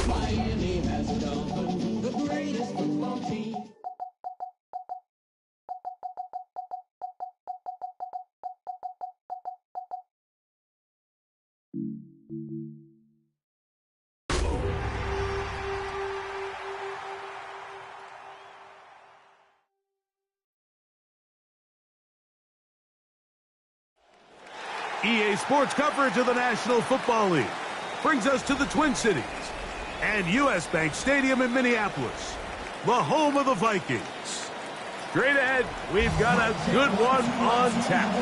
Miami has done the greatest football team. EA Sports coverage of the National Football League brings us to the Twin Cities and US Bank Stadium in Minneapolis, the home of the Vikings. Straight ahead, we've got a good one on tap.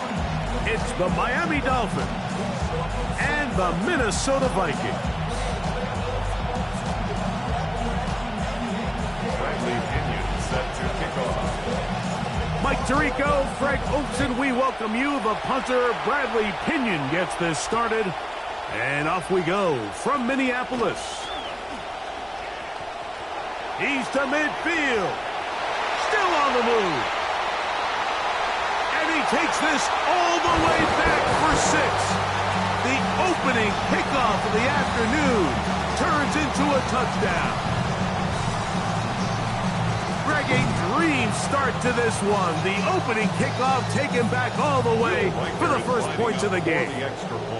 It's the Miami Dolphins and the Minnesota Vikings. Bradley Pinion set to kick off. Mike Tirico, Frank Oakson, we welcome you. The punter, Bradley Pinion, gets this started. And off we go from Minneapolis. He's to midfield. Still on the move. And he takes this all the way back for 6. The opening kickoff of the afternoon turns into a touchdown. Greg, a dream start to this one. The opening kickoff taken back all the way for the first points of the game.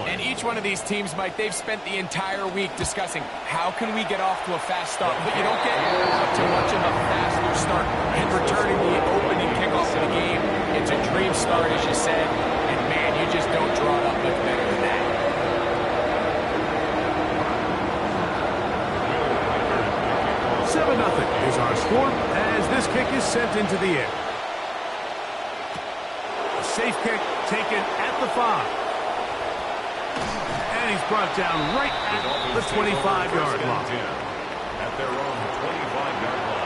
And each one of these teams, Mike, they've spent the entire week discussing how can we get off to a fast start. But you don't get to much of a faster start. And returning the opening kickoff of the game, it's a dream start, as you said. And, man, you just don't draw it up much better than that. 7-0 is our score as this kick is sent into the air. A safe kick taken at the 5. And he's brought down right at the 25-yard line. At their own 25-yard line.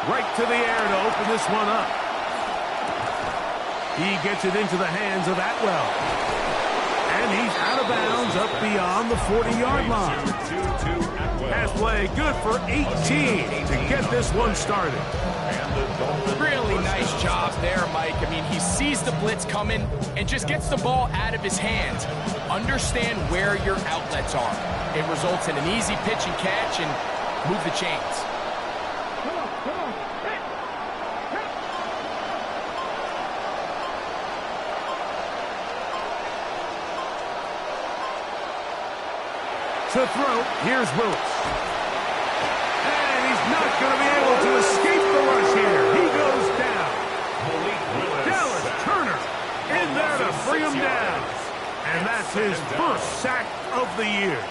Right to the air to open this one up. He gets it into the hands of Atwell. And he's out of bounds up beyond the 40-yard line. Pass play good for 18 to get this one started. Really nice job there, Mike. I mean, he sees the blitz coming and just gets the ball out of his hands. Understand where your outlets are. It results in an easy pitch and catch and move the chains. To throw, here's Willis. And he's not going to be able to escape the rush here. He goes down. Dallas Turner in there to bring him down. And that's his first sack of the year.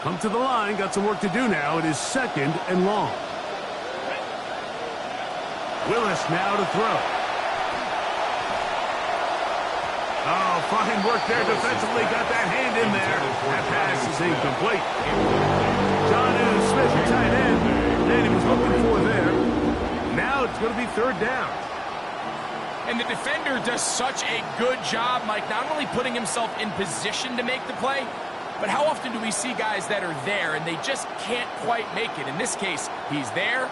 Come to the line, got some work to do now. It is 2nd and long. Willis now to throw. Oh, fine work there defensively. Got that hand in there. That pass is incomplete. John Smith, the tight end, and he was looking for there. Now it's going to be 3rd down. And the defender does such a good job, Mike, not only putting himself in position to make the play, but how often do we see guys that are there and they just can't quite make it? In this case, he's there,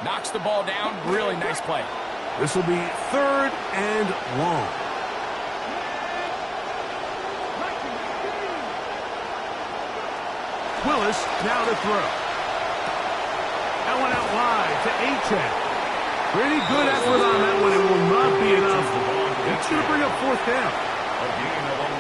knocks the ball down. Really nice play. This will be 3rd and long. Willis now to throw. That one out wide to Achane. Pretty good effort on that one. It will not be enough. It's going to bring up 4th down.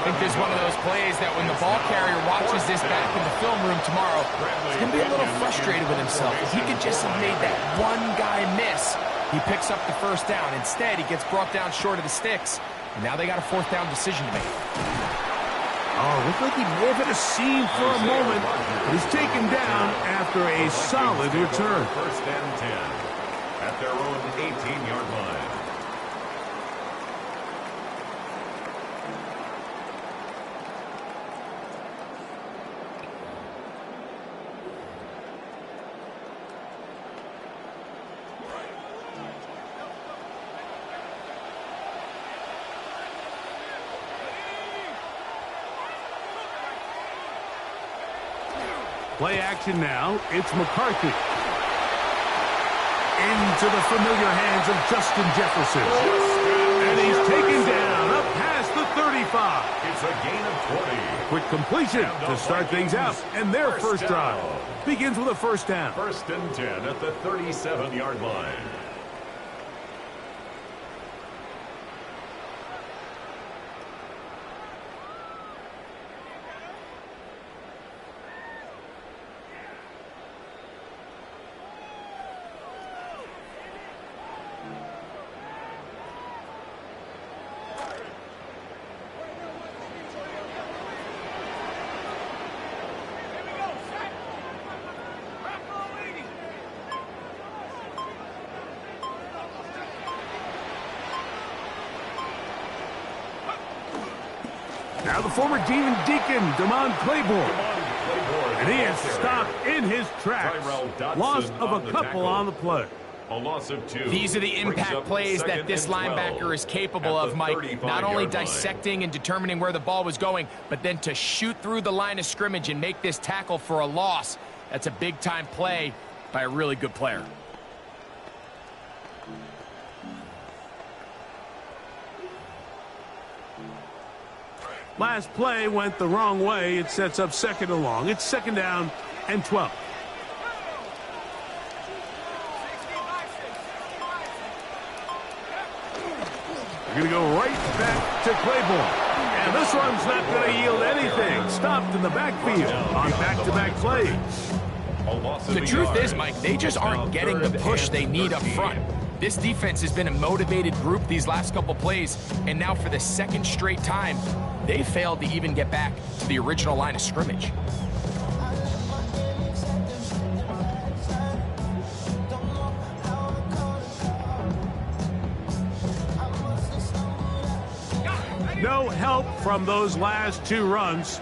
I think there's one of those plays that when the ball carrier watches this back in the film room tomorrow, he's going to be a little frustrated with himself. If he could just have made that one guy miss, he picks up the 1st down. Instead, he gets brought down short of the sticks. Now they got a fourth down decision to make. Oh, looked like he may have hit a seam for a moment. He's taken down after a solid return. First and 10 at their own 18-yard line. Play action now. It's McCarthy. Into the familiar hands of Justin Jefferson. And he's taken down up past the 35. It's a gain of 20. Quick completion to start things out. And their first drive begins with a first down. First and 10 at the 37-yard line. Now the former Demon Deacon, Damon Claiborne. And he is stopped in his tracks. Loss of a couple on the play. A loss of 2. These are the impact plays that this linebacker is capable of, Mike. Not only dissecting and determining where the ball was going, but then to shoot through the line of scrimmage and make this tackle for a loss. That's a big-time play by a really good player. Last play went the wrong way. It sets up second and long. It's second down and 12. They're going to go right back to Claiborne. And this one's not going to yield anything. Stopped in the backfield on back-to-back plays. The truth is, Mike, they just aren't getting the push they need up front. This defense has been a motivated group these last couple plays, and now for the second straight time, they failed to even get back to the original line of scrimmage. No help from those last two runs.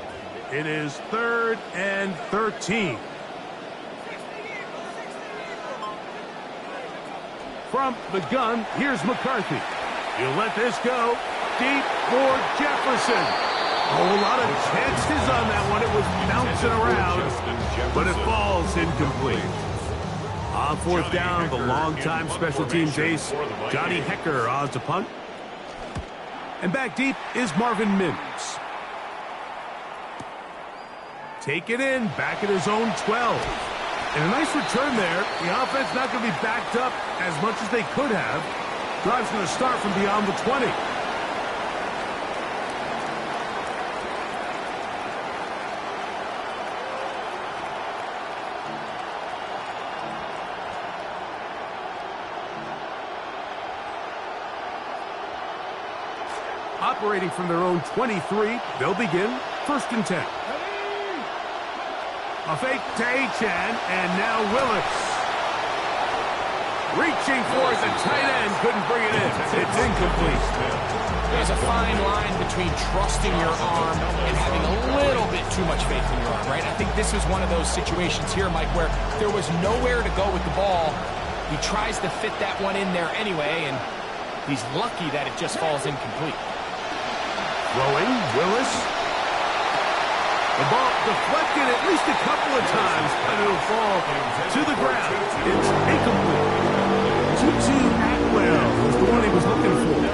It is 3rd and 13. From the gun, here's McCarthy. You let this go. Deep for Jefferson. Oh, a lot of chances on that one. It was bouncing around, but it falls incomplete. On fourth down, the longtime special teams ace, Johnny Hecker, on to punt. And back deep is Marvin Mims. Take it in, back at his own 12. And a nice return there. The offense not going to be backed up as much as they could have. Drive's going to start from beyond the 20. Operating from their own 23, they'll begin 1st and 10. A fake to Achan, and now Willis. Reaching for it, the tight end couldn't bring it in. It's incomplete. There's a fine line between trusting your arm and having a little bit too much faith in your arm, right? I think this was one of those situations here, Mike, where there was nowhere to go with the ball. He tries to fit that one in there anyway, and he's lucky that it just falls incomplete. Throwing, Willis. The ball deflected at least a couple of times, but it'll fall to the ground. It's incomplete. Tutu Atwell was the one he was looking for.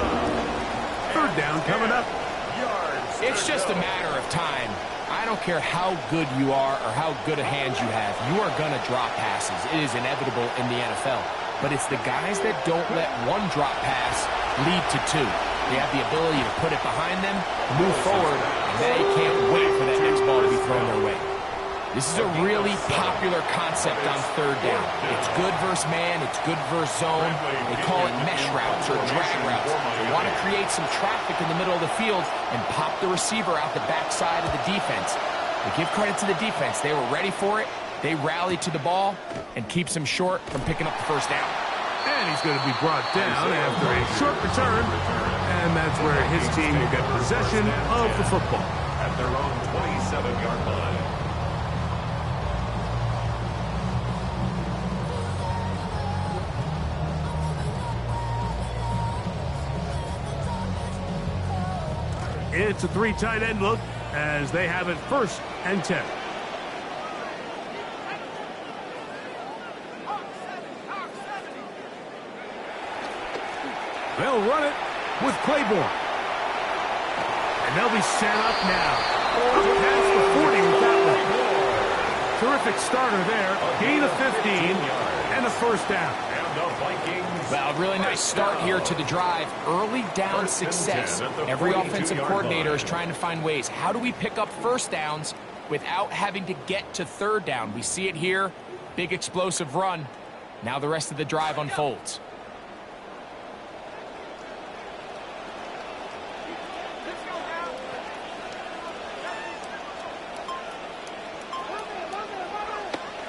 3rd down coming up. It's just a matter of time. I don't care how good you are or how good a hand you have. You are going to drop passes. It is inevitable in the NFL. But it's the guys that don't let one drop pass lead to 2. They have the ability to put it behind them, move forward, and they can't wait for that next ball to be thrown their way. This is a really popular concept on third down. It's good versus man, it's good versus zone. They call it mesh routes or drag routes. They want to create some traffic in the middle of the field and pop the receiver out the backside of the defense. They give credit to the defense. They were ready for it. They rallied to the ball and keeps him short from picking up the first down. And he's going to be brought down after a short return. And that's where his team will get possession of the football. At their own 27-yard line. It's a 3 tight end look as they have it 1st and 10. They'll run it with Claiborne. And they'll be set up now. Past the 40 with that one. Terrific starter there. Gain of 15 and a first down. Well, really nice start here to the drive. Early down success. Every offensive coordinator is trying to find ways. How do we pick up first downs without having to get to third down? We see it here. Big explosive run. Now the rest of the drive unfolds.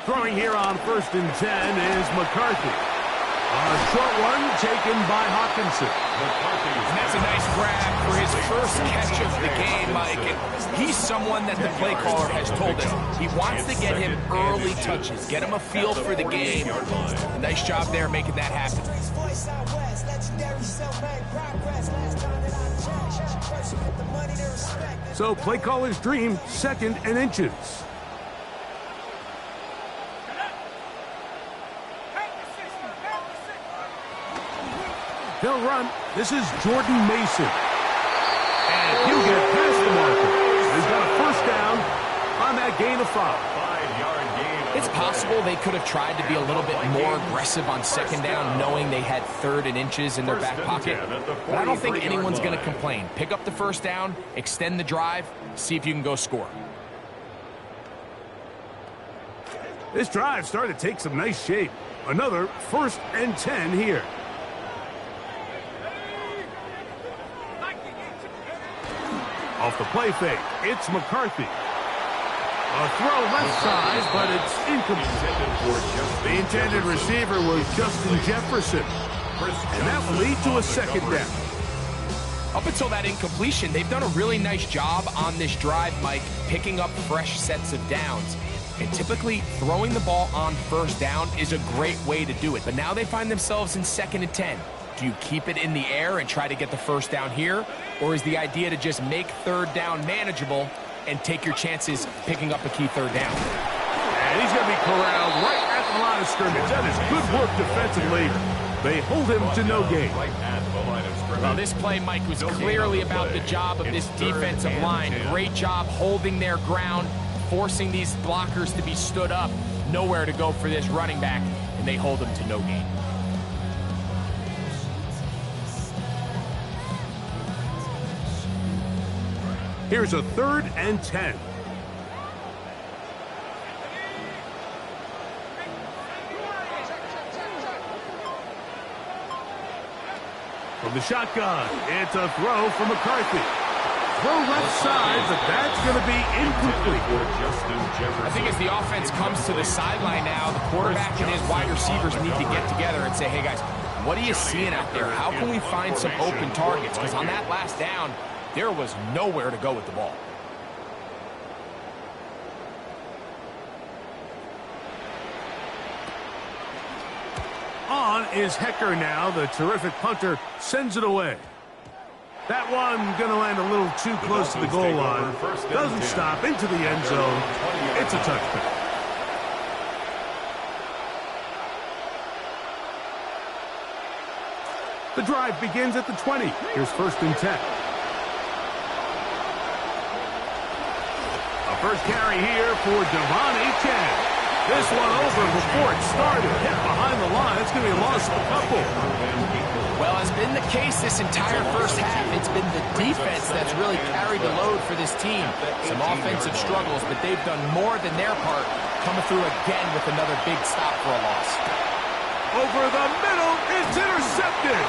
Throwing here on 1st and 10 is McCarthy. A short one taken by Hawkinson. And that's a nice grab for his first catch of the game, Mike. And he's someone that the play caller has told us he wants to get him early touches, get him a feel for the game. Nice job there making that happen. So play caller's dream, 2nd and inches. He'll run. This is Jordan Mason. And he'll get past the marker. He's got a first down on that gain of 5. 5-yard gain. It's possible they could have tried to be a little bit more aggressive on 2nd down, knowing they had 3rd and inches in their back pocket. But I don't think anyone's going to complain. Pick up the first down, extend the drive, see if you can go score. This drive started to take some nice shape. Another 1st and 10 here. Off the play fake, it's McCarthy. A throw left side, but it's incomplete. The intended receiver was Justin Jefferson. And that will lead to a 2nd down. Up until that incompletion, they've done a really nice job on this drive, Mike, picking up fresh sets of downs. And typically, throwing the ball on 1st down is a great way to do it. But now they find themselves in 2nd and 10. Do you keep it in the air and try to get the first down here? Or is the idea to just make 3rd down manageable and take your chances picking up a key 3rd down? And he's going to be corralled right at the line of scrimmage. That is good work defensively. They hold him to no gain. Well, this play, Mike, was clearly about the job of this defensive line. Great job holding their ground, forcing these blockers to be stood up. Nowhere to go for this running back, and they hold him to no gain. Here's a 3rd and 10. From the shotgun, it's a throw from McCarthy. Throw left side, but that's going to be incomplete. I think as the offense comes to the sideline now, the quarterback and his wide receivers need to get together and say, hey guys, what are you seeing out there? How can we find some open targets? Because on that last down, there was nowhere to go with the ball. On is Hecker now. The terrific punter sends it away. That one going to land a little too close to the goal line. Doesn't stop into the end zone. It's a touchback. The drive begins at the 20. Here's 1st and 10. A first carry here for Devon Achane. This one over before it started. Hit behind the line. It's going to be a loss of a couple. Well, as been the case this entire first half, it's been the defense that's really carried the load for this team. Some offensive struggles, but they've done more than their part, coming through again with another big stop for a loss. Over the middle, it's intercepted.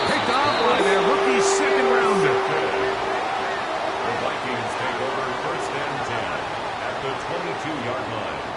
Picked off by their rookie second rounder. The Vikings take over first and 10 at the 22-yard line.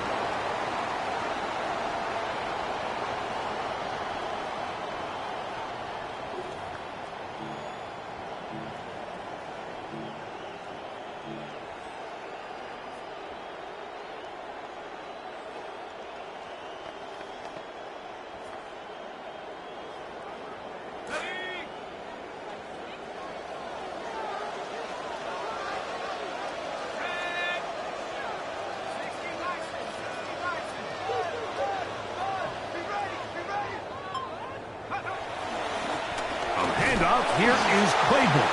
Here is Claiborne.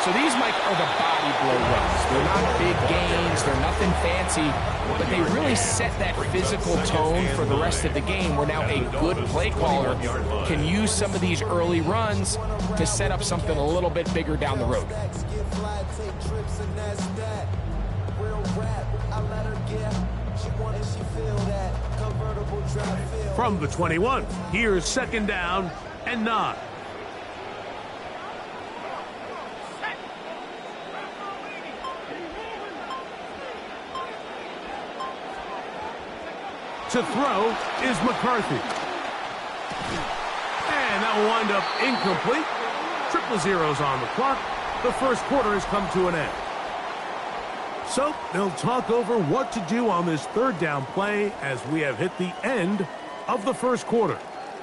So these, Mike, are the body blow runs. They're not big gains. They're nothing fancy. But they really set that physical tone for the rest of the game where now a good play caller can use some of these early runs to set up something a little bit bigger down the road. From the 21, here's second down and 9. To throw is McCarthy. And that will wind up incomplete. Triple zeros on the clock. The first quarter has come to an end. So they'll talk over what to do on this third down play as we have hit the end of the first quarter.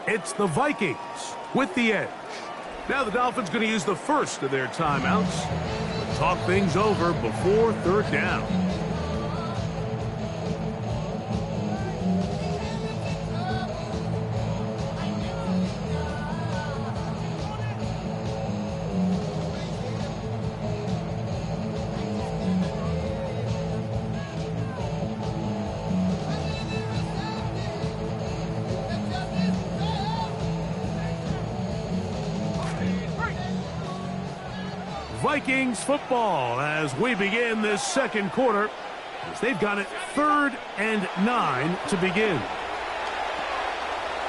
It's the Vikings with the edge. Now the Dolphins going to use the first of their timeouts to talk things over before third down. Vikings football as we begin this second quarter. As they've got it 3rd and 9 to begin.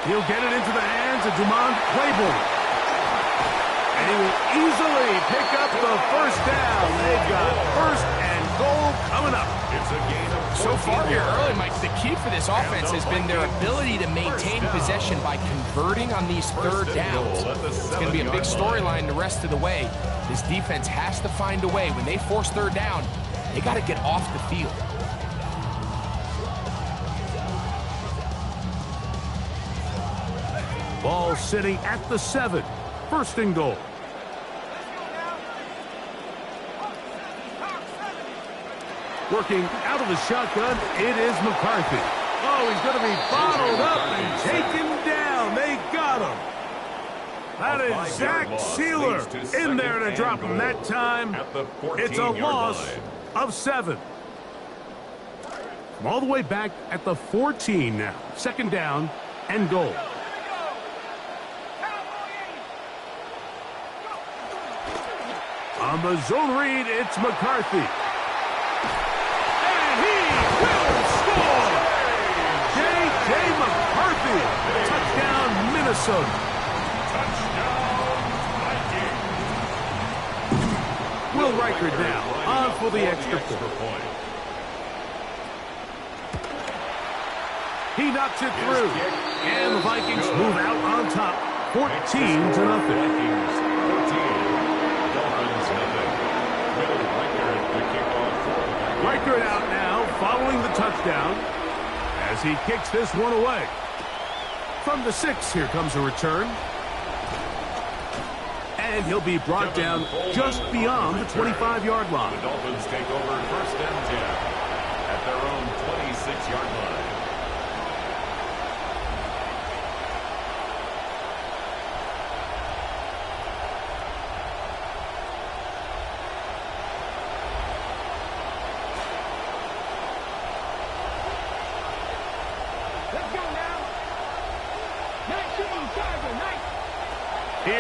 He'll get it into the hands of Claiborne. And he will easily pick up the first down. They've got 1st and goal coming up. It's a gain of 14 So far here yards. early, Mike, the key for this offense has been their ability to maintain possession by converting on these third downs. It's going to be a big storyline the rest of the way. This defense has to find a way. When they force third down, they got to get off the field. Ball sitting at the 7. 1st and goal. Working out of the shotgun, it is McCarthy. Oh, he's going to be bottled up and taken down. They got him. That is Zach Sealer in there to drop him that time. It's a loss of 7. From all the way back at the 14 now. 2nd down and goal. On the zone read, it's McCarthy. And he will score! J.J. McCarthy. Touchdown, Minnesota. Will Reichard now on for the extra point. He knocks it through. And the Vikings move out on top. 14-0. Reichard out now following the touchdown as he kicks this one away. From the 6, here comes a return. And he'll be brought down just beyond the 25-yard line. The Dolphins take over 1st and 10 at their own 26-yard line.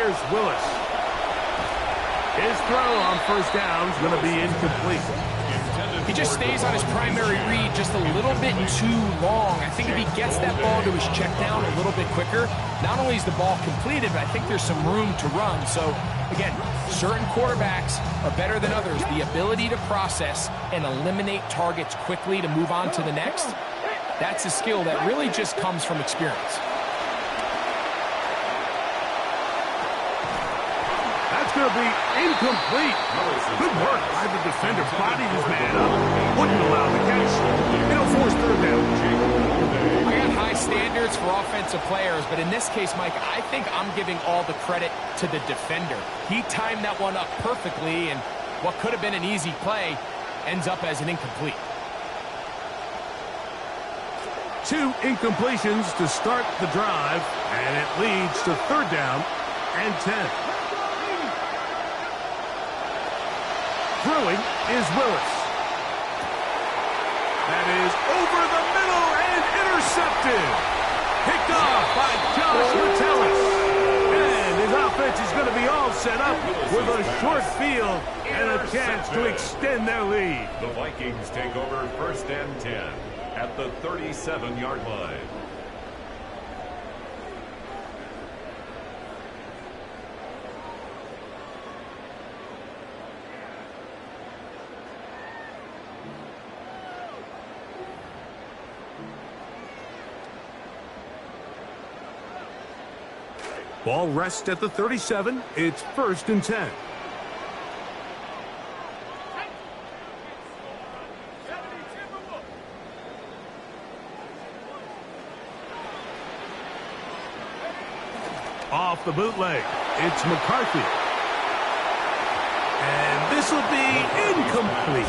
Here's Willis. His throw on first down is going to be incomplete. He just stays on his primary read just a little bit too long. I think if he gets that ball to his check down a little bit quicker, not only is the ball completed, but I think there's some room to run. So, again, certain quarterbacks are better than others. The ability to process and eliminate targets quickly to move on to the next, that's a skill that really just comes from experience. That's going to be incomplete. Good work by the defender. Bodied his man up. Wouldn't allow the catch. It'll force third down. I got high standards for offensive players, but in this case, Mike, I think I'm giving all the credit to the defender. He timed that one up perfectly, and what could have been an easy play ends up as an incomplete. 2 incompletions to start the drive, and it leads to third down and 10. Throwing is Willis. That is over the middle and intercepted. Picked off by Josh Metellus. And his offense is going to be all set up with a short field and a chance to extend their lead. The Vikings take over first and 10 at the 37-yard line. Ball rests at the 37. It's first and 10. Off the bootleg, it's McCarthy. And this will be incomplete.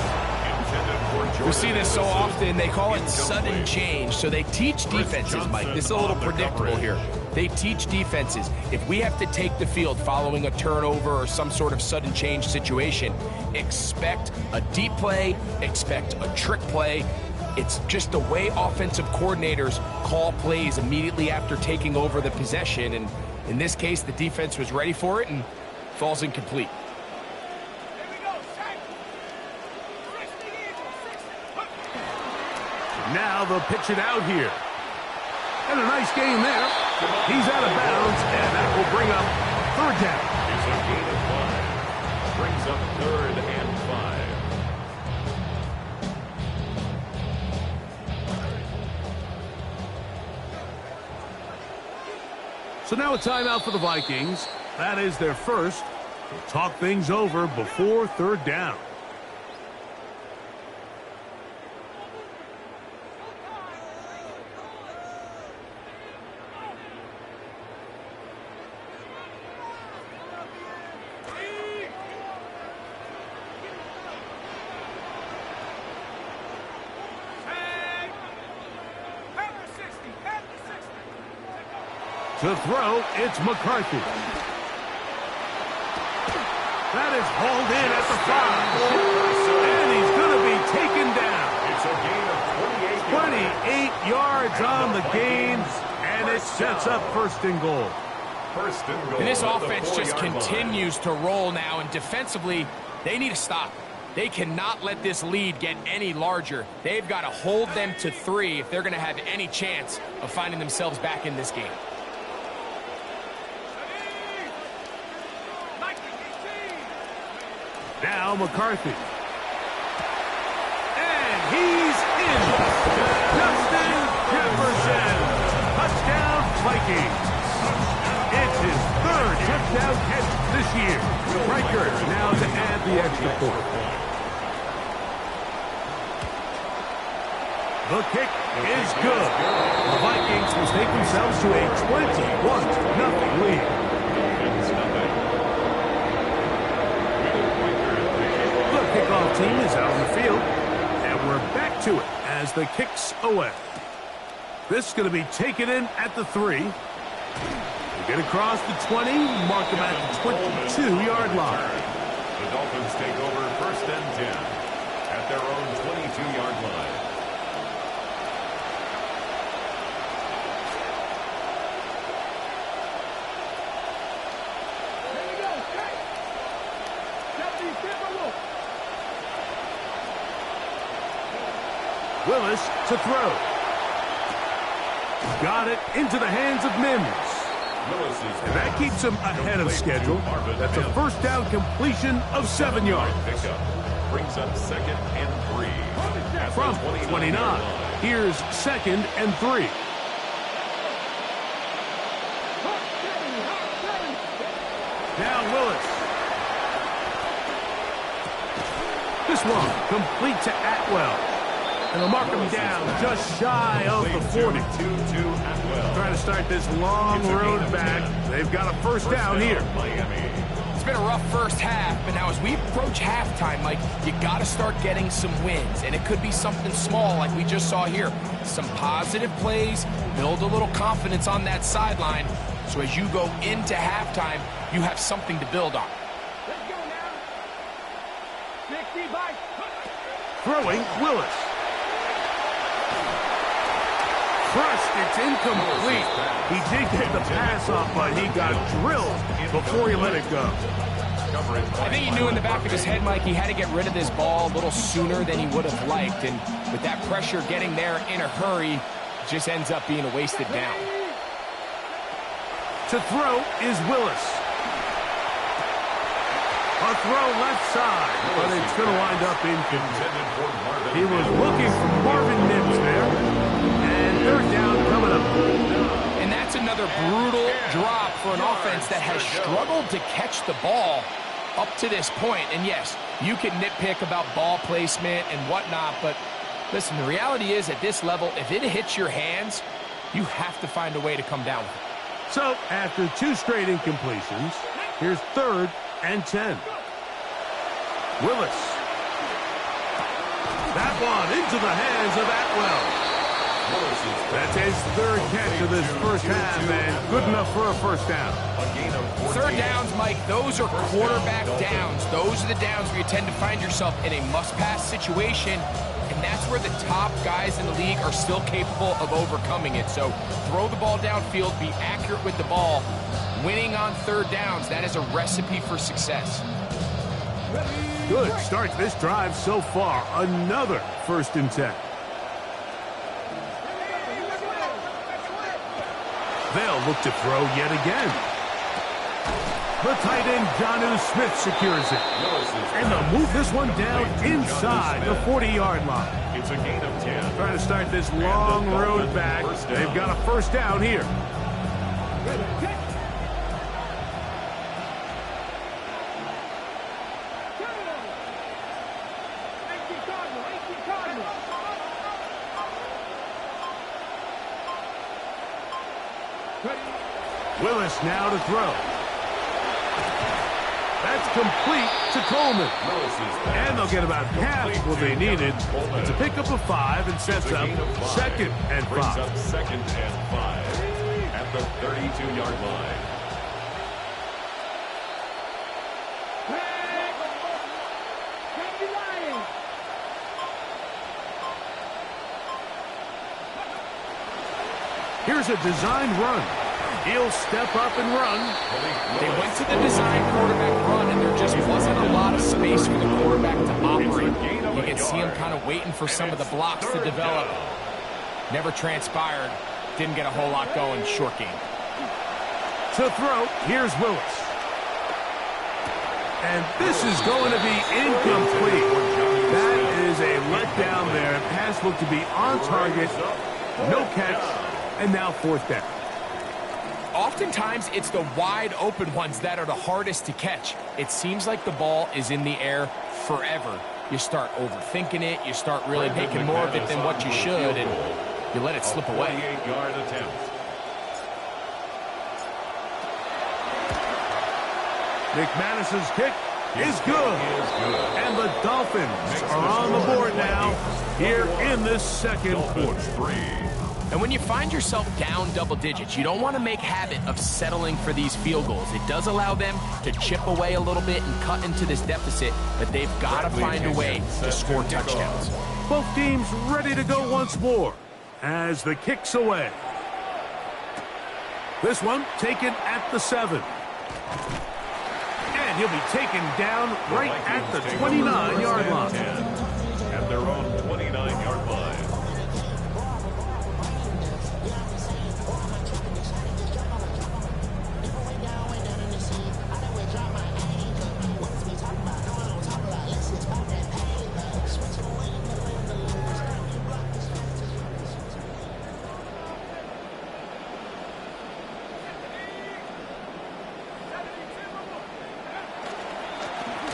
We see this so often, they call it sudden change. So they teach defenses, Mike. This is a little predictable here. They teach defenses, if we have to take the field following a turnover or some sort of sudden change situation, expect a deep play, expect a trick play. It's just the way offensive coordinators call plays immediately after taking over the possession. And in this case, the defense was ready for it and falls incomplete. Now they'll pitch it out here. And a nice game there. He's out of bounds, and that will bring up third down. It's a gain of 5. Brings up third and 5. So now a timeout for the Vikings. That is their first. They'll talk things over before third down. To throw, it's McCarthy. That is hauled in at the 5. And he's going to be taken down. It's a gain of 28 yards on the gain, and it sets up first and goal. First and goal. And this offense just continues to roll now, and defensively, they need to stop. They cannot let this lead get any larger. They've got to hold them to 3 if they're going to have any chance of finding themselves back in this game. Now McCarthy. And he's in. Justin Jefferson. Touchdown Vikings. It's his 3rd touchdown catch this year. Riker now to add the extra point. The kick is good. The Vikings will take themselves to a 21-0 lead. Kickoff team is out on the field, and we're back to it as the kicks away. This is going to be taken in at the 3. We get across the 20, mark them at the 22-yard line. The Dolphins take over first and 10 at their own 22-yard line. Willis to throw. Got it into the hands of Mims. And that keeps him ahead of schedule. That's a first down completion of 7 yards. Brings up 2nd and 3. From 29, here's 2nd and 3. Now Willis. This one complete to Atwell. And they'll mark him down just shy of the 40. Trying to start this long road back. They've got a first down here. It's been a rough first half, but now as we approach halftime, Mike, you got to start getting some wins. And it could be something small like we just saw here. Some positive plays, build a little confidence on that sideline. So as you go into halftime, you have something to build on. Let's go now. 60 by. Throwing Willis. Crushed, it's incomplete. He did get the pass off, but he got drilled before he let it go. I think he knew in the back of his head, Mike, he had to get rid of this ball a little sooner than he would have liked. And with that pressure getting there in a hurry, it just ends up being a wasted down. To throw is Willis. A throw left side, but it's going to wind up incomplete. He was looking for Marvin Mims there. And third down coming up. And that's another brutal drop for an offense that has struggled to catch the ball up to this point. And yes, you can nitpick about ball placement and whatnot, but listen, the reality is at this level, if it hits your hands, you have to find a way to come down with it. So, after 2 straight incompletions, here's 3rd and 10. Willis. That one into the hands of Atwell. That's his 3rd catch of this first half, and good enough for a first down. Third downs, Mike, those are quarterback downs. Those are the downs where you tend to find yourself in a must-pass situation, and that's where the top guys in the league are still capable of overcoming it. So throw the ball downfield, be accurate with the ball. Winning on third downs, that is a recipe for success. Good start to this drive so far. Another 1st and 10. They'll look to throw yet again. The tight end, Jonnu Smith, secures it. And they'll move this one down inside the 40-yard line. It's a gain of 10. Trying to start this long road back. They've got a first down here. Willis now to throw. That's complete to Coleman. And they'll get about half what they needed. It's a pickup of 5 and sets up 2nd and 5. Brings up 2nd and 5 at the 32-yard line. Here's a designed run. He'll step up and run. They went to the design quarterback run, and there just wasn't a lot of space for the quarterback to operate. You can see him kind of waiting for some of the blocks to develop. Never transpired. Didn't get a whole lot going. Short game. To throw, here's Willis. And this is going to be incomplete. That is a letdown there. Pass looked to be on target. No catch. And now 4th down. Oftentimes, it's the wide open ones that are the hardest to catch. It seems like the ball is in the air forever. You start overthinking it. You start really making more of it than what you should, and you let it slip away. 48-yard attempt. McManus's kick is good. And the Dolphins are on the board now here in this 2nd quarter. And when you find yourself down double digits, you don't want to make habit of settling for these field goals. It does allow them to chip away a little bit and cut into this deficit, but they've got to find a way to score touchdowns. Both teams ready to go once more as the kick's away. This one taken at the 7. And he'll be taken down right at the 29-yard line. At their own 29-yard line.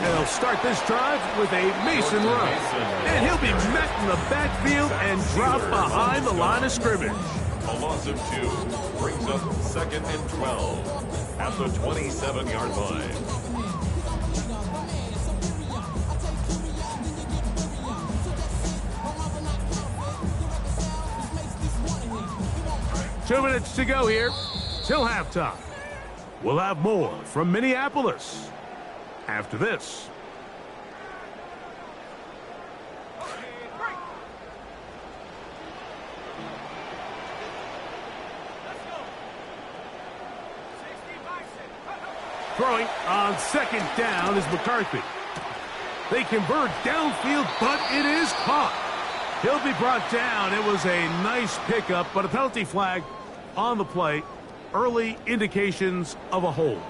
They'll start this drive with a Mason run. And he'll be met in the backfield and dropped behind the line of scrimmage. A loss of 2 brings up 2nd and 12 at the 27-yard line. Two minutes to go here till halftime. We'll have more from Minneapolis after this. Throwing on 2nd down is McCarthy. They convert downfield, but it is caught. He'll be brought down. It was a nice pickup, but a penalty flag on the play. Early indications of a hold.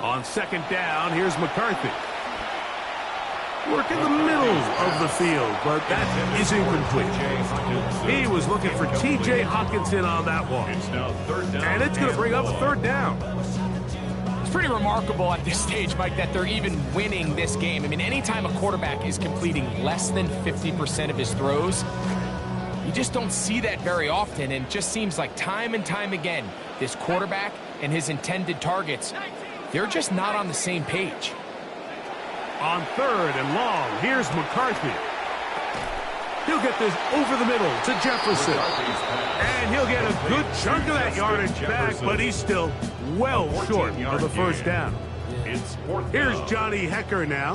On 2nd down, here's McCarthy. Work in the middle of the field, but that is incomplete. He was looking for T.J. Hockenson on that one. And it's going to bring up 3rd down. It's pretty remarkable at this stage, Mike, that they're even winning this game. I mean, anytime a quarterback is completing less than 50% of his throws, you just don't see that very often, and it just seems like time and time again, this quarterback and his intended targets, they're just not on the same page. On 3rd and long, here's McCarthy. He'll get this over the middle to Jefferson. And he'll get a good chunk of that yardage back, but he's still well short of the 1st down. Here's Johnny Hecker now,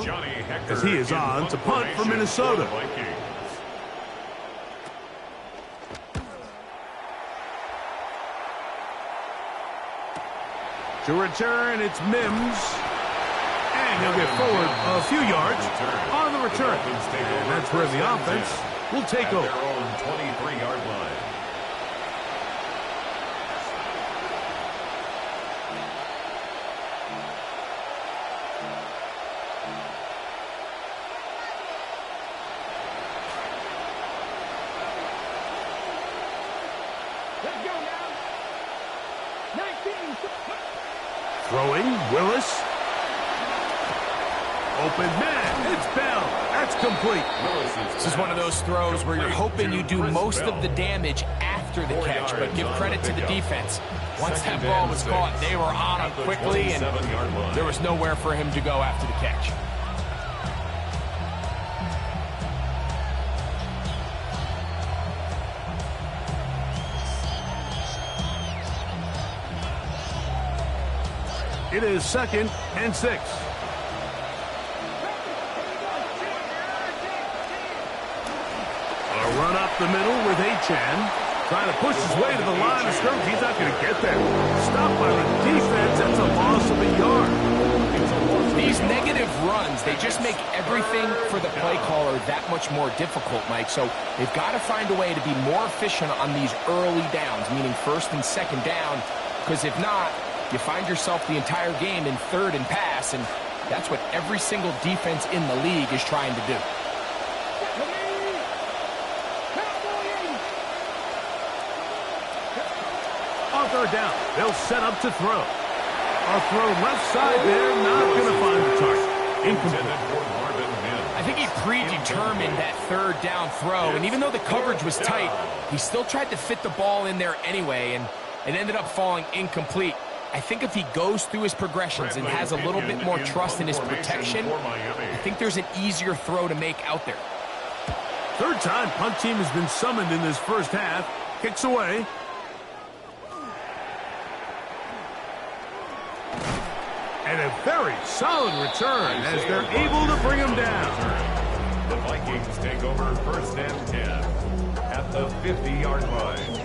as he is on to punt for Minnesota. To return, it's Mims. And he'll get forward a few yards on the return. And that's where the offense will take over. Their own 23-yard line. Throwing, Willis. Open man, it's Bell. That's complete. This is one of those throws where you're hoping you do most of the damage after the catch, but give credit to the defense. Once that ball was caught, they were on him quickly, and there was nowhere for him to go after the catch. It is 2nd and 6. A run up the middle with Achane. Trying to push his way to the line of scrimmage. He's not going to get there. Stopped by the defense. That's a loss of a yard. These negative runs, they just make everything for the play caller that much more difficult, Mike. So they've got to find a way to be more efficient on these early downs, meaning 1st and 2nd down, because if not, you find yourself the entire game in 3rd and pass, and that's what every single defense in the league is trying to do. On 3rd down, they'll set up to throw. A throw left side there, not going to find the target. Incomplete. I think he predetermined that 3rd down throw, and even though the coverage was tight, he still tried to fit the ball in there anyway, and it ended up falling incomplete. I think if he goes through his progressions and has a little bit more trust in his protection, I think there's an easier throw to make out there. 3rd time punt team has been summoned in this 1st half. Kicks away. And a very solid return as they're able to bring him down. The Vikings take over 1st and 10 at the 50-yard line.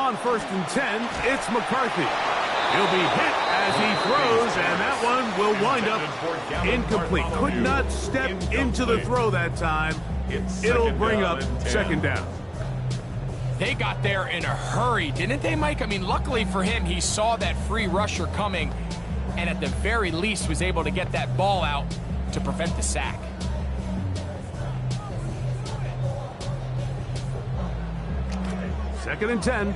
On 1st and 10, it's McCarthy. He'll be hit as he throws, and that one will wind up incomplete. Could not step into the throw that time. It'll bring up 2nd down. They got there in a hurry, didn't they, Mike? I mean, luckily for him, he saw that free rusher coming and at the very least was able to get that ball out to prevent the sack. Second and 10.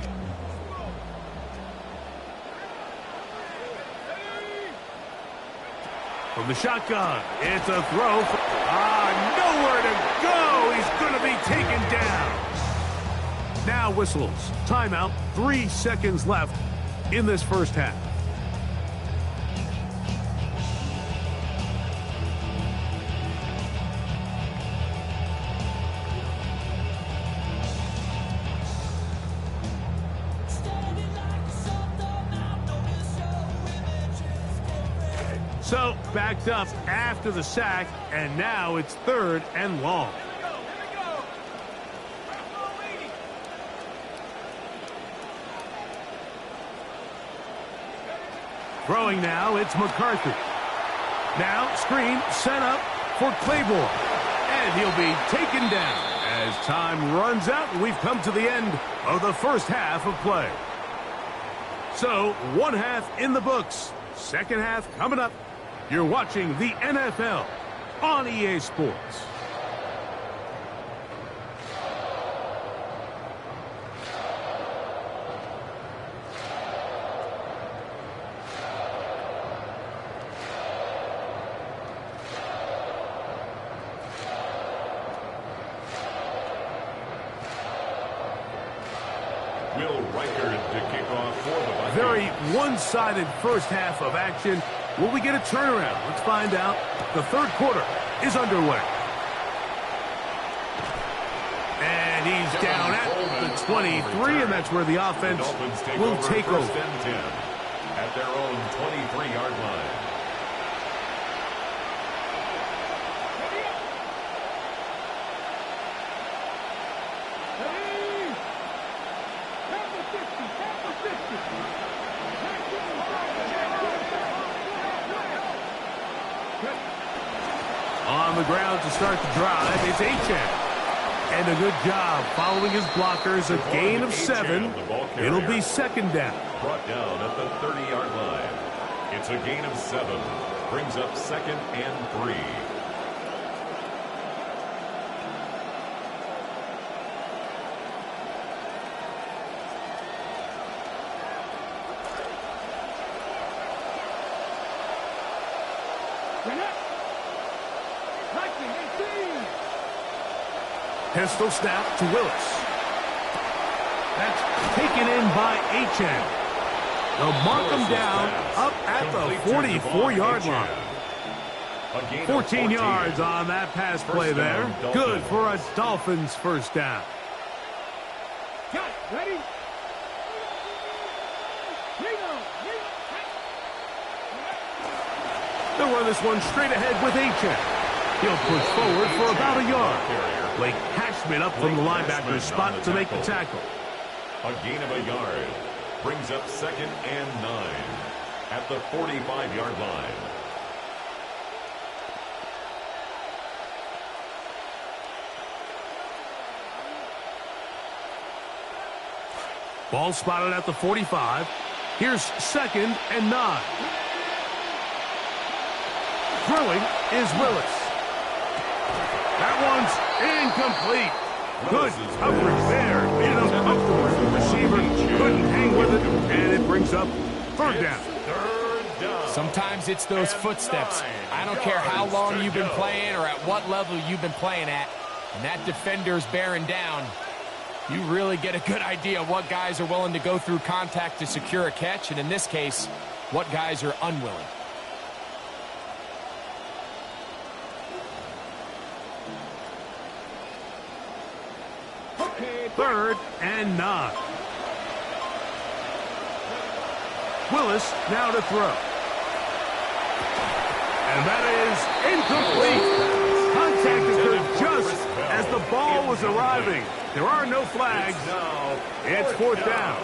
From the shotgun, it's a throw. Nowhere to go. He's going to be taken down. Now whistles. Timeout. 3 seconds left in this first half. So, backed up after the sack, and now it's 3rd and long. Throwing now, it's McCarthy. Now, screen set up for Claiborne. And he'll be taken down as time runs out, and we've come to the end of the first half of play. So, 1 half in the books. Second half coming up. You're watching the NFL on EA Sports. Will Reichard to kick off for the Vikings. Very one-sided first half of action. Will we get a turnaround? Let's find out. The 3rd quarter is underway. And he's down at the 23, and that's where the offense will take over. First and 10 at their own 23-yard line. On the ground to start the drive, it's Achane. And a good job following his blockers, a gain of 7. It'll be 2nd down. Brought down at the 30-yard line. It's a gain of 7. Brings up 2nd and 3. Pistol snap to Willis. That's taken in by Achane. They'll mark him down up at the 44-yard line. 14 yards on that pass play there. Good for a Dolphins first down. Ready? They'll run this one straight ahead with Achane. He'll push forward for about a yard. Blake Hashman up from the linebacker's spot to make the tackle. A gain of a yard. Brings up 2nd and 9 at the 45-yard line. Ball spotted at the 45. Here's 2nd and 9. Throwing is Willis. That one's incomplete. Good coverage there. Made it uncomfortable for the receiver. Couldn't hang with it, and it brings up 3rd down. Sometimes it's those footsteps. I don't care how long you've been playing or at what level you've been playing at. When that defender's bearing down, you really get a good idea of what guys are willing to go through contact to secure a catch, and in this case, what guys are unwilling. Third and 9. Willis now to throw. And that is incomplete. Contact occurred just as the ball was arriving. There are no flags. It's fourth down.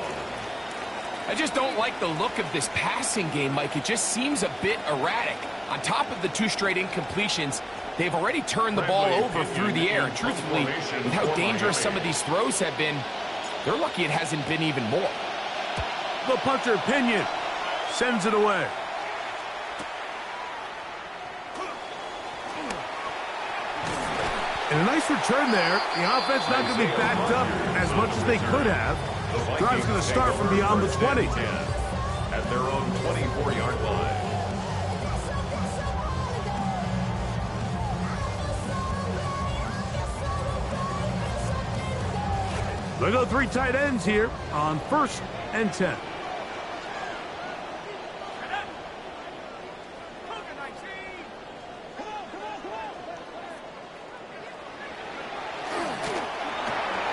I just don't like the look of this passing game, Mike. It just seems a bit erratic. On top of the 2 straight incompletions, they've already turned the ball over through the air. And truthfully, with how dangerous some of these throws have been, they're lucky it hasn't been even more. The punter, Pinion, sends it away. And a nice return there. The offense not going to be backed up as much as they could have. Drive's going to start from beyond the 20. At their own 24-yard line. They go 3 tight ends here on 1st and 10.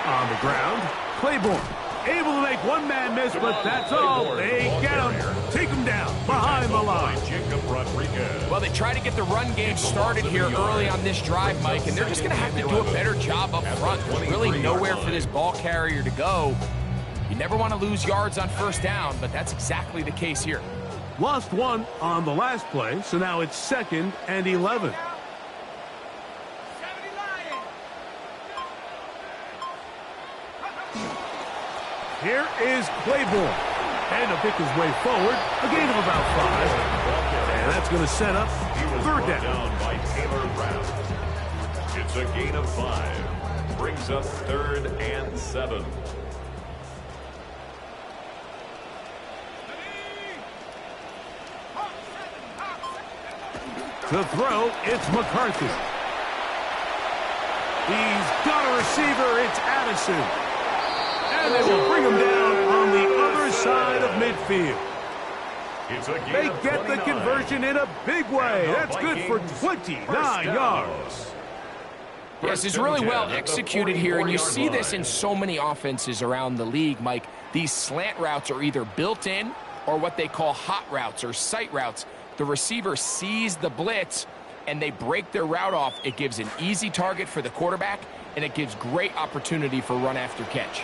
On the ground, Claiborne able to make one man miss, but that's all. They get him, take him down behind the line. Well, they try to get the run game started here early on this drive, Mike, and they're just going to have to do a better job up front. There's really nowhere for this ball carrier to go. You never want to lose yards on 1st down, but that's exactly the case here. Lost 1 on the last play, so now it's 2nd and 11. Here is Claiborne. And to pick his way forward, a gain of about 5. And that's going to set up 3rd down. By Taylor Brown. It's a gain of 5. Brings up 3rd and 7. To throw, it's McCarthy. He's got a receiver, it's Addison. And they will bring him down on the other side of midfield. They get the conversion in a big way. That's good for 29 yards. Yes, it's really well executed here, and you see this in so many offenses around the league, Mike. These slant routes are either built in or what they call hot routes or sight routes. The receiver sees the blitz, and they break their route off. It gives an easy target for the quarterback, and it gives great opportunity for run after catch.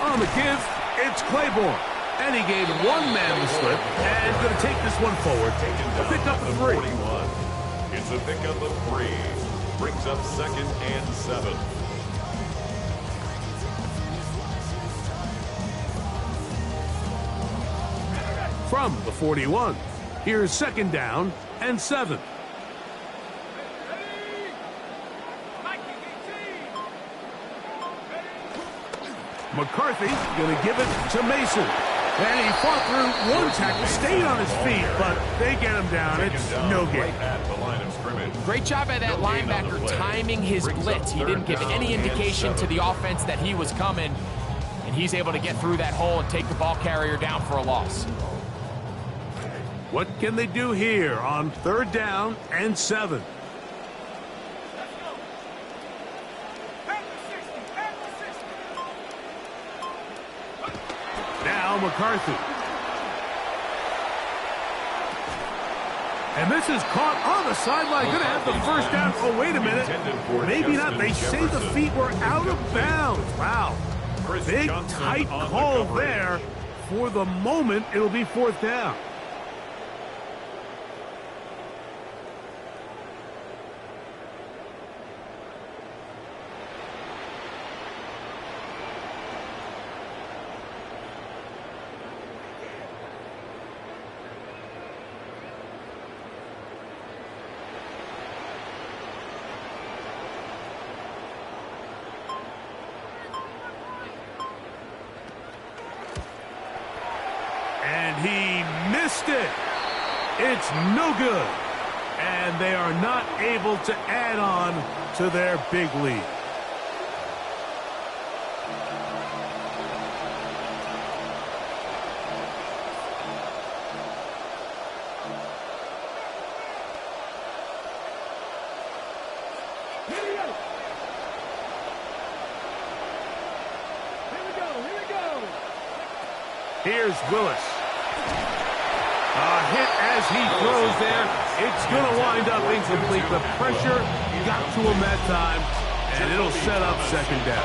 On the give, it's Claiborne. And he gave one man the slip and going to take this one forward. A pickup of 3. It's a pickup of 3. Brings up 2nd and 7. From the 41, here's 2nd down and 7. McCarthy going to give it to Mason. And he fought through one tackle, stayed on his feet, but they get him down. It's no gain. Great job by that linebacker timing his blitz. He didn't give any indication to the offense that he was coming, and he's able to get through that hole and take the ball carrier down for a loss. What can they do here on 3rd down and 7? Now McCarthy. And this is caught on the sideline. Going to have the 1st down. Oh, wait a minute. Maybe not. They say the feet were out of bounds. Wow. Big, tight call there. For the moment, it'll be 4th down. And he missed it. It's no good. And they are not able to add on to their big lead. Here's Willis. A hit as he throws there. It's going to wind up incomplete. The pressure got to him that time, and it'll set up second down.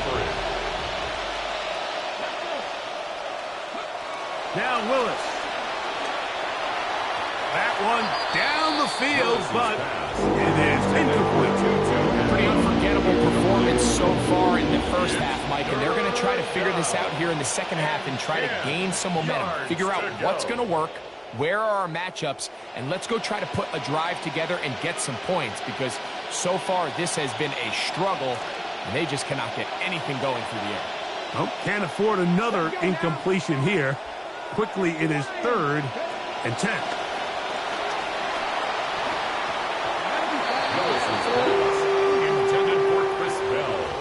Now Willis. That one down the field, but it is incomplete. Pretty unforgettable performance so far in the first half, Mike, and they're going to try to figure this out here in the second half and try to gain some momentum, figure out what's going to work, where are our matchups, and let's go try to put a drive together and get some points, because so far this has been a struggle, and they just cannot get anything going through the air. Well, can't afford another incompletion here. Quickly, it is 3rd and 10.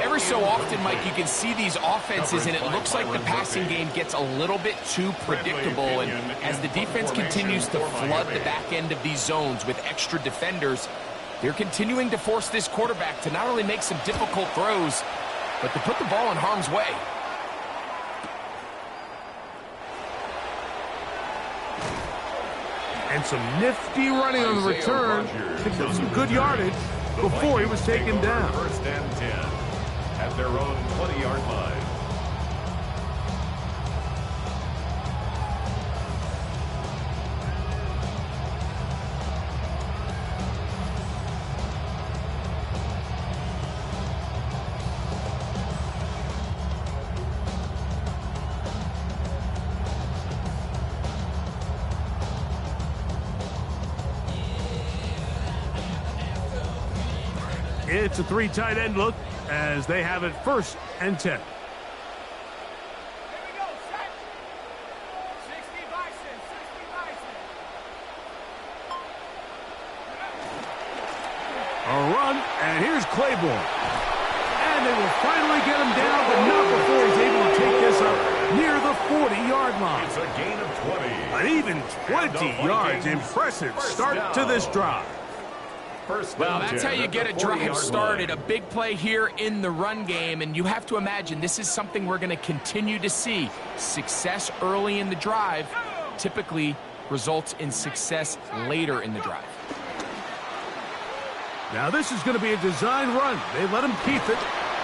Every so often, Mike, you can see these offenses, and it looks like the passing game gets a little bit too predictable. And as the defense continues to flood the back end of these zones with extra defenders, they're continuing to force this quarterback to not only make some difficult throws, but to put the ball in harm's way. And some nifty running on the return. Picked up some good yardage before he was taken down. 1st and 10 at their own 20-yard line. It's a 3 tight end look as they have it 1st and 10. A run, and here's Claiborne. And they will finally get him down, but not before he's able to take this up near the 40-yard line. It's a gain of 20. An even 20 yards. Impressive start to this drive. Well, that's how you get a drive started. A big play here in the run game, and you have to imagine this is something we're going to continue to see. Success early in the drive typically results in success later in the drive. Now this is going to be a design run. They let him keep it,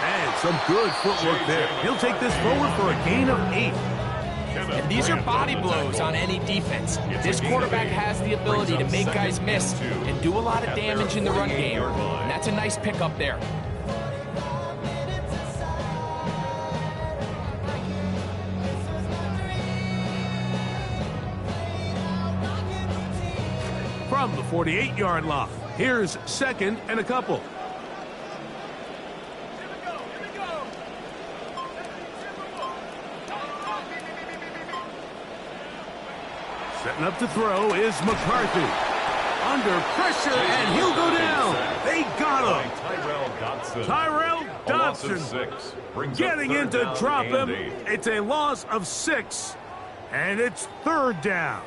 and some good footwork there. He'll take this forward for a gain of 8. And these are body blows on any defense. This quarterback has the ability to make guys miss and do a lot of damage in the run game. And that's a nice pickup there. From the 48-yard line, here's 2nd and a couple. Setting up to throw is McCarthy. Under pressure, and he'll go down. They got him. Tyrell Dodson getting in to drop him. It's a loss of 6, and it's 3rd down.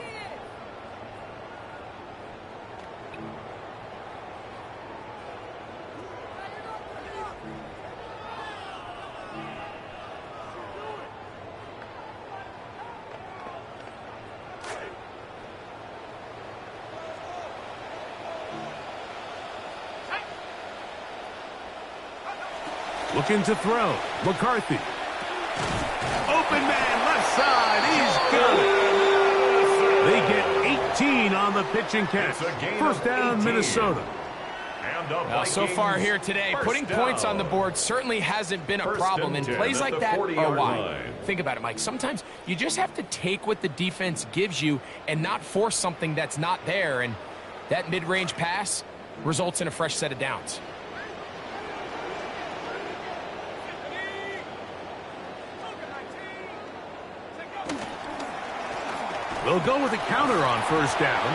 Looking to throw. McCarthy. Open man, left side. He's got it. They get 18 on the pitch and catch. 1st down, Minnesota. Well, so far here today, putting points on the board certainly hasn't been a problem, and plays like that are why. Think about it, Mike. Sometimes you just have to take what the defense gives you and not force something that's not there, and that mid-range pass results in a fresh set of downs. They'll go with a counter on 1st down.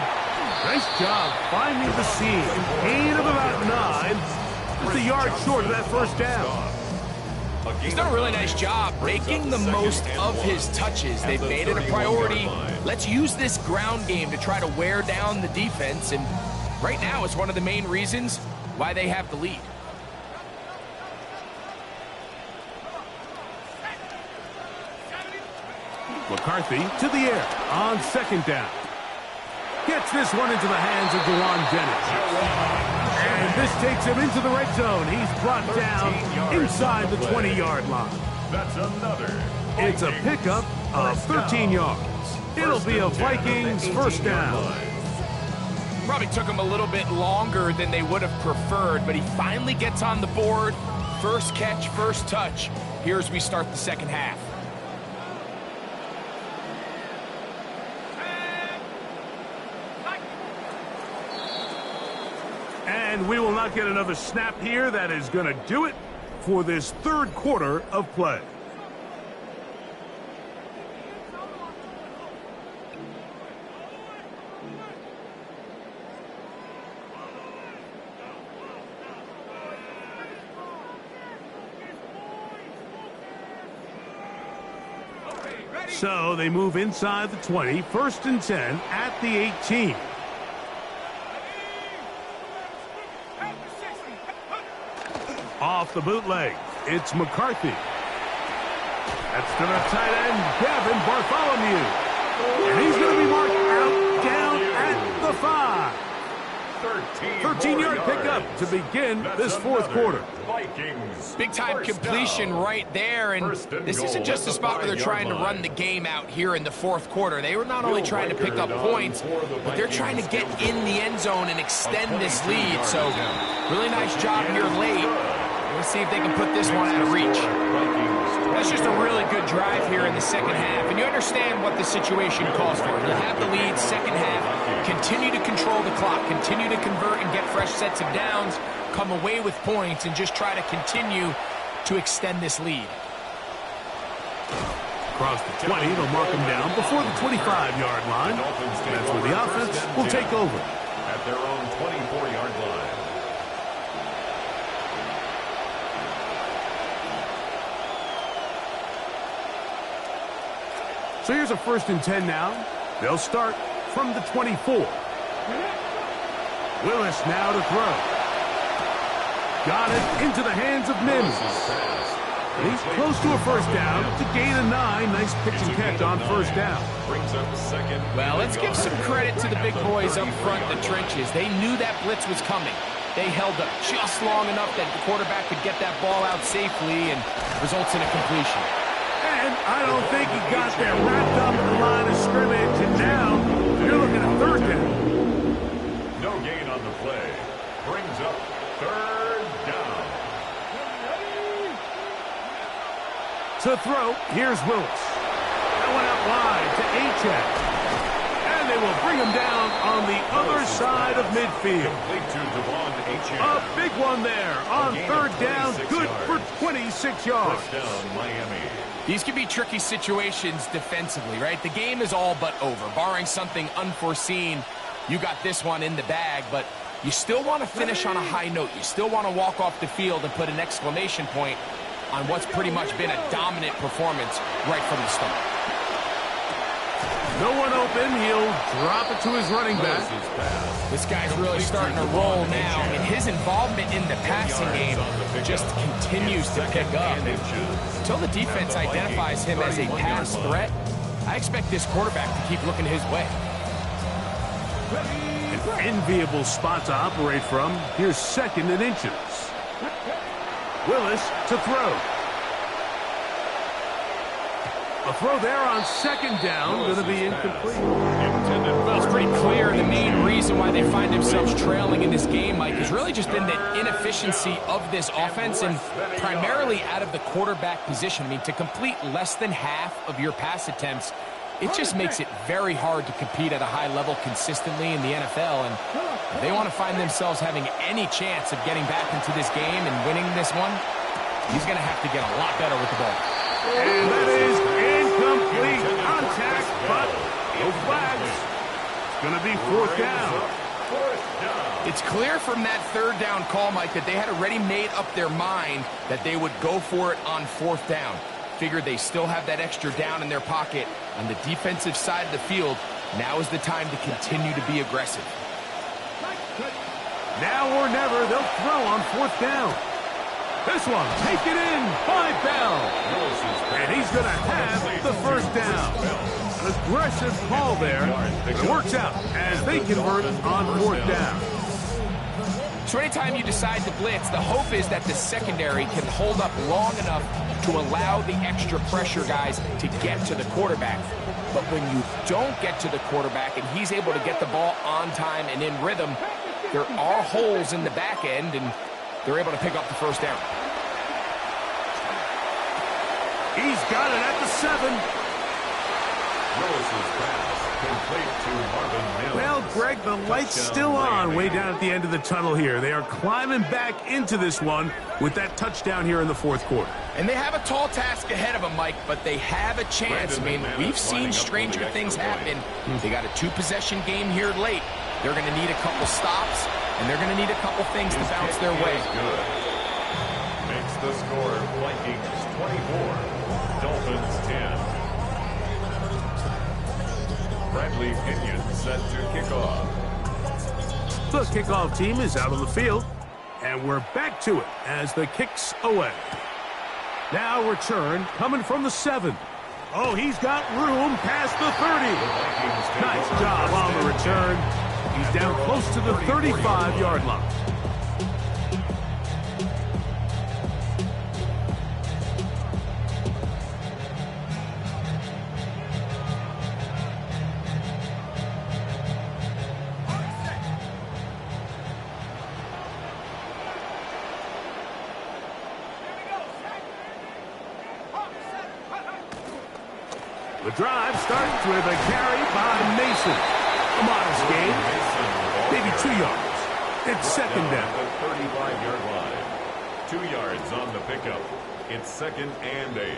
Nice job finding the seam. Gain of about 9. Just a yard short of that 1st down. He's done a really nice job making the most of his touches. They've made it a priority. Let's use this ground game to try to wear down the defense, and right now it's one of the main reasons why they have the lead. McCarthy to the air on 2nd down. Gets this one into the hands of Dewan Jennings. And this takes him into the red zone. He's brought down inside the 20-yard line. That's another. It's a pickup of 13 yards. It'll be a Vikings first down. Probably took him a little bit longer than they would have preferred, but he finally gets on the board. First catch, first touch. Here as we start the second half. And we will not get another snap here. That is going to do it for this third quarter of play. So they move inside the 20, first and 10 at the 18. Off the bootleg, it's McCarthy. That's to the tight end, Gavin Bartholomew. And he's going to be marked out down at the 5. 13-yard pickup to begin this fourth quarter. Big-time completion right there, and this isn't just a spot where they're trying to run the game out here in the fourth quarter. They were not only trying to pick up points, but they're trying to get in the end zone and extend this lead. So really nice job here late. Let's see if they can put this one out of reach. That's just a really good drive here in the second half. And you understand what the situation calls for. You have the lead second half, continue to control the clock, continue to convert and get fresh sets of downs, come away with points, and just try to continue to extend this lead. Across the 20, they'll mark him down before the 25-yard line. That's where the offense will take over. At their own 24-yard line. So here's a first and 10 now. They'll start from the 24. Willis now to throw. Got it into the hands of Mims. He's close to a first down to gain a 9. Nice pitch and catch on first down. Well, let's give some credit to the big boys up front in the trenches. They knew that blitz was coming. They held up just long enough that the quarterback could get that ball out safely, and results in a completion. And I don't think he got there wrapped up in the line of scrimmage, and now you're looking at third down. No gain on the play. Brings up third down. To throw, here's Willis. That one out wide to Achek. And they will bring him down on the other side of midfield. A big one there on third down, good for 26 yards. First down, Miami. These can be tricky situations defensively, right? The game is all but over. Barring something unforeseen, you got this one in the bag, but you still want to finish on a high note. You still want to walk off the field and put an exclamation point on what's pretty much been a dominant performance right from the start. No one open. He'll drop it to his running back. This guy's really starting to roll now, and his involvement in the passing game just continues to pick up. Until the defense identifies him as a pass threat, I expect this quarterback to keep looking his way. An enviable spot to operate from. Here's second and inches. Willis to throw. A throw there on second down, going to be incomplete. Well, it's pretty clear the main reason why they find themselves trailing in this game, Mike, has really just been the inefficiency of this offense and primarily out of the quarterback position. I mean, to complete less than half of your pass attempts, it just makes it very hard to compete at a high level consistently in the NFL. And if they want to find themselves having any chance of getting back into this game and winning this one, he's going to have to get a lot better with the ball. And that is incomplete contact, but no flags. It's going to be fourth down. It's clear from that third down call, Mike, that they had already made up their mind that they would go for it on fourth down. Figured they still have that extra down in their pocket on the defensive side of the field. Now is the time to continue to be aggressive. Now or never, they'll throw on fourth down. This one taken in by Bell. And he's going to have the first down. Aggressive call there. It works out as they convert on fourth down. So anytime you decide to blitz, the hope is that the secondary can hold up long enough to allow the extra pressure guys to get to the quarterback. But when you don't get to the quarterback and he's able to get the ball on time and in rhythm, there are holes in the back end, and they're able to pick up the first down. He's got it at the 7. Willis's pass complete to Marvin Mims. Well, Greg, the light's still on way down at the end of the tunnel here. They are climbing back into this one with that touchdown here in the fourth quarter. And they have a tall task ahead of them, Mike, but they have a chance. I mean, we've seen stranger things happen. They got a 2-possession game here late. They're going to need a couple stops, and they're going to need a couple things to bounce their way. Good. Makes the score Vikings 24, Dolphins 10. Bradley Pinion set to kick off. The kickoff team is out on the field, and we're back to it as the kick's away. Now return coming from the 7. Oh, he's got room past the 30. Nice job on the return. He's down close to the 35-yard line. The drive starts with a carry by Mason. A modest gain, maybe 2 yards. It's second down. The 35-yard line. 2 yards on the pickup. It's second and 8.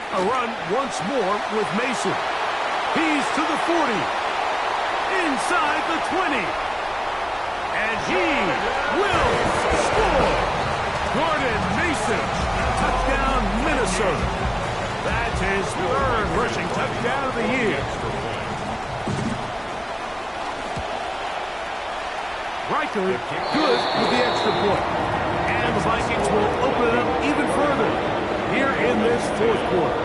A run once more with Mason. He's to the 40. Inside the 20. And he will score. Gordon Mason. Touchdown, Minnesota. That's his 3rd rushing touchdown of the year. Riker good with the extra point. And the Vikings will open it up even further here in this fourth quarter.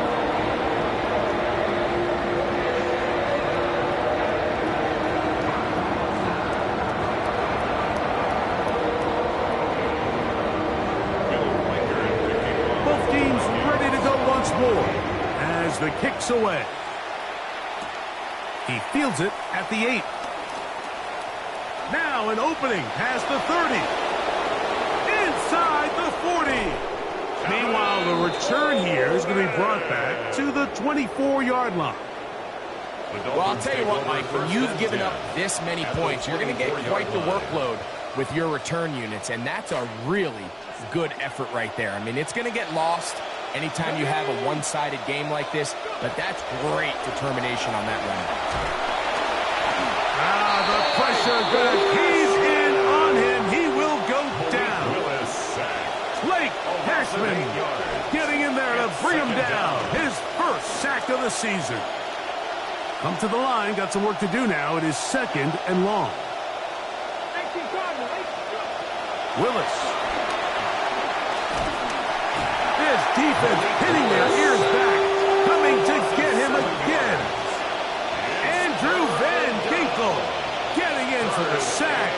Both teams ready to go once more as the kick's away. He fields it at the 8. Now an opening past the 30. Inside the 40. Meanwhile, the return here is going to be brought back to the 24-yard line. Well, I'll tell you what, Mike, when you've given up this many points, you're going to get quite the workload with your return units, and that's a really good effort right there. I mean, it's going to get lost anytime you have a one-sided game like this, but that's great determination on that run. The pressure good. He's in on him. He will go down. Blake Cashman getting in there to bring him down. His first sack of the season. Come to the line. Got some work to do now. It is second and long. Willis. This defense hitting their ears back. Coming to get him again. Andrew Van Ginkel getting in for the sack.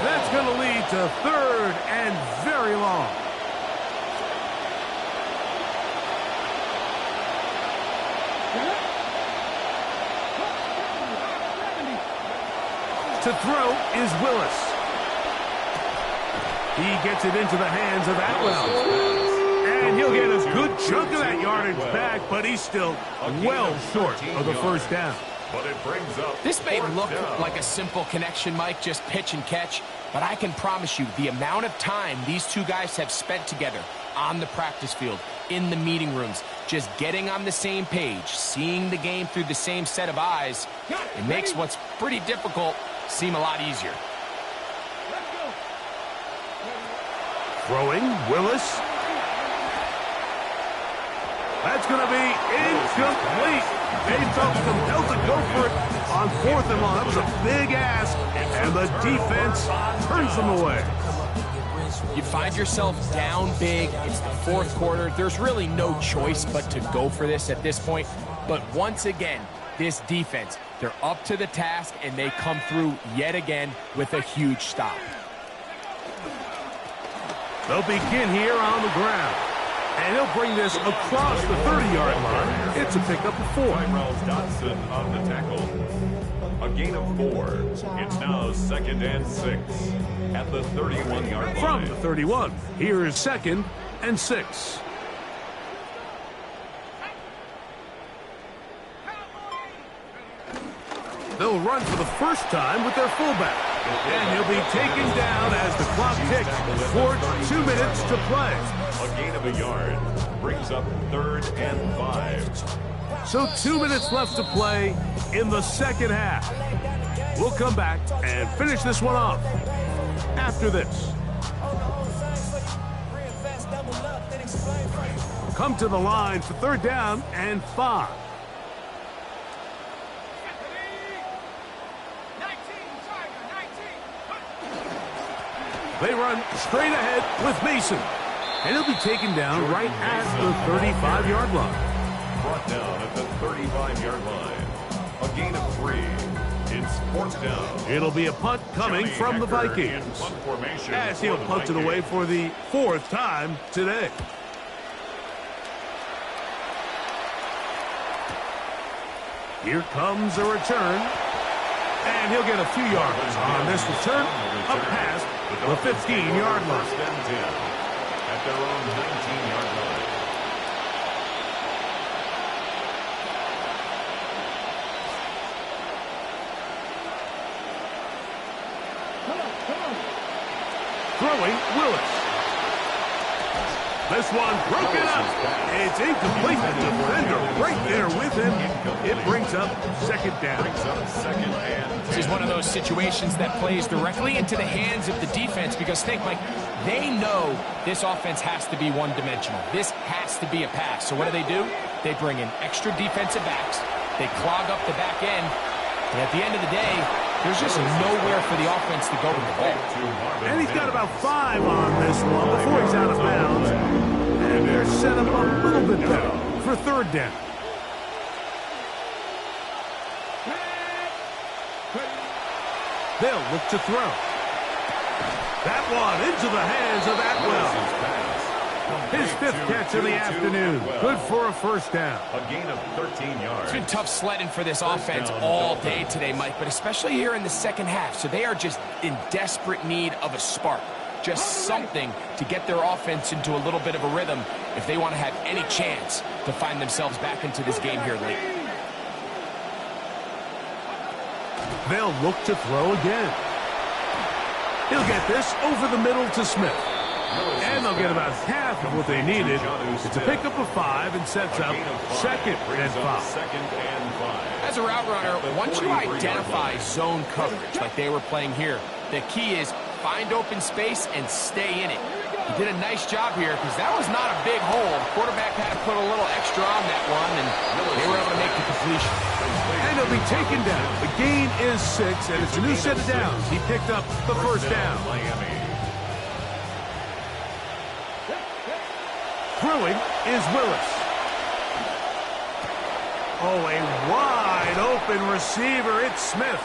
That's going to lead to 3rd and very long. To throw is Willis. He gets it into the hands of Atwell. And he'll get a good chunk of that yardage back, but he's still well short of the first down. But it brings up This may look like a simple connection, Mike, just pitch and catch, but I can promise you the amount of time these two guys have spent together on the practice field, in the meeting rooms, just getting on the same page, seeing the game through the same set of eyes, it makes what's pretty difficult seem a lot easier. Throwing, Willis. That's going to be incomplete. They felt compelled to go for it on 4th and long. That was a big ask, and the defense turns them away. You find yourself down big. It's the 4th quarter. There's really no choice but to go for this at this point. But once again, this defense, they're up to the task, and they come through yet again with a huge stop. They'll begin here on the ground. And he'll bring this across the 30-yard line. It's a pickup of 4. Dotson on the tackle. A gain of 4. It's now 2nd and 6 at the 31-yard line. From the 31, here is 2nd and 6. They'll run for the first time with their fullback. And he'll be taken down as the clock ticks for 2 minutes to play. A gain of a yard brings up 3rd and 5. So 2 minutes left to play in the second half. We'll come back and finish this one off after this. Come to the line for 3rd down and 5. They run straight ahead with Mason. And he'll be taken down right at the 35-yard line. Brought down at the 35-yard line. A gain of 3. It's 4th down. It'll be a punt coming from the Vikings, as he'll punt it away for the 4th time today. Here comes a return, and he'll get a few yards on this return, up past the 15-yard line. 1st and 10 at their own 19-yard line. Throwing, Willis. This one broken up. It's incomplete. The defender right there with him. It brings up 2nd down. This is one of those situations that plays directly into the hands of the defense because, think, Mike, they know this offense has to be one-dimensional. This has to be a pass. So what do? They bring in extra defensive backs. They clog up the back end. And at the end of the day, there's just nowhere for the offense to go with the ball. And he's got about 5 on this one before he's out of bounds. And they're set up a little bit better for 3rd down. They'll look to throw. That one into the hands of Atwell. His 5th catch of the afternoon. Good for a 1st down. A gain of 13 yards. It's been tough sledding for this offense all day today, Mike, but especially here in the second half. So they are just in desperate need of a spark. Just something to get their offense into a little bit of a rhythm if they want to have any chance to find themselves back into this game here late. They'll look to throw again. He'll get this over the middle to Smith. And they'll get about half of what they needed. It's a pickup of 5 and sets up 2nd and 5. As a route runner, once you identify zone coverage like they were playing here, the key is find open space and stay in it. He did a nice job here because that was not a big hole. The quarterback had to put a little extra on that one, and they were able to make the completion. And he'll be taken down. The gain is 6, and it's a new set of downs. He picked up the 1st down. Throwing is Willis. Oh, a wide open receiver. It's Smith.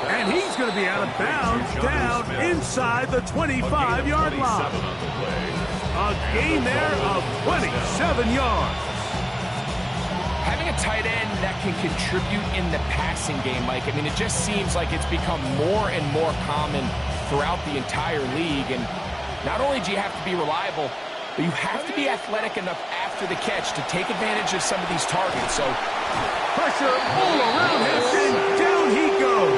And he's going to be out of bounds down inside the 25-yard line. A gain there of 27 yards. Having a tight end that can contribute in the passing game, Mike, I mean, it just seems like it's become more and more common throughout the entire league. And not only do you have to be reliable, but you have to be athletic enough after the catch to take advantage of some of these targets. So pressure all around him, and down he goes.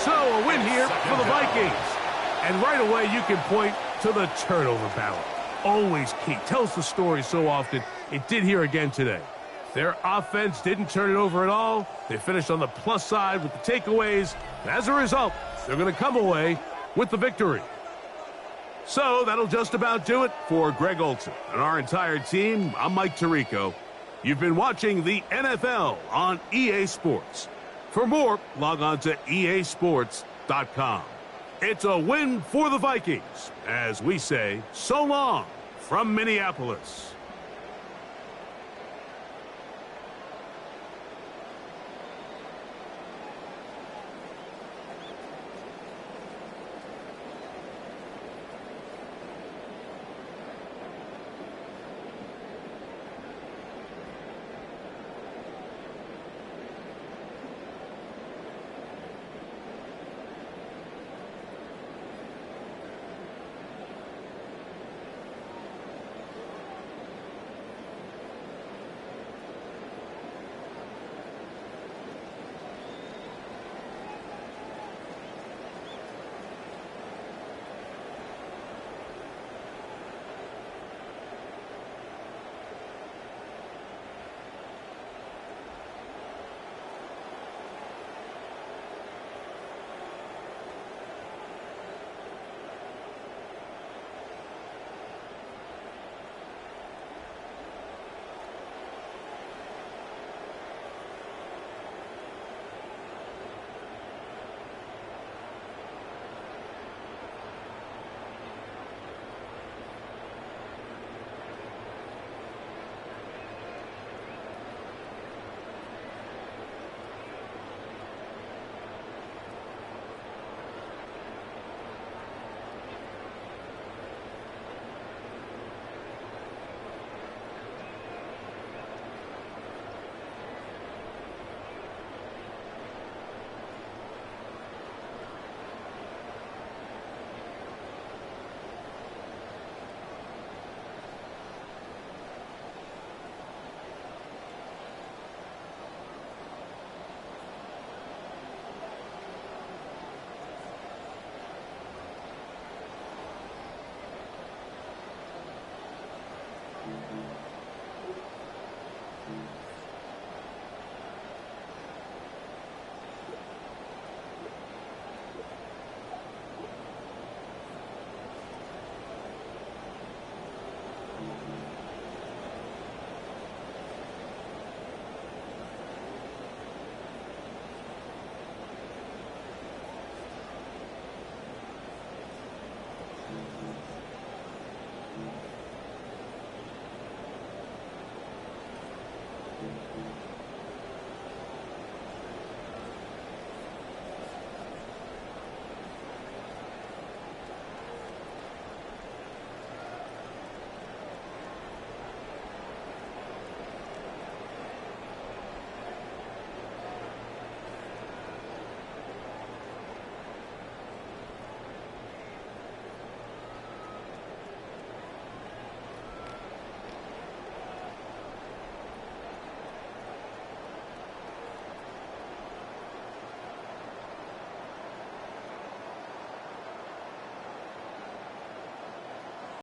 So a win here for the Vikings. And right away you can point to the turnover battle. Always key. Tells the story so often. It did here again today. Their offense didn't turn it over at all. They finished on the plus side with the takeaways. And as a result, they're going to come away with the victory. So that'll just about do it for Greg Olson and our entire team. I'm Mike Tirico. You've been watching the NFL on EA Sports. For more, log on to easports.com. It's a win for the Vikings, as we say so long from Minneapolis.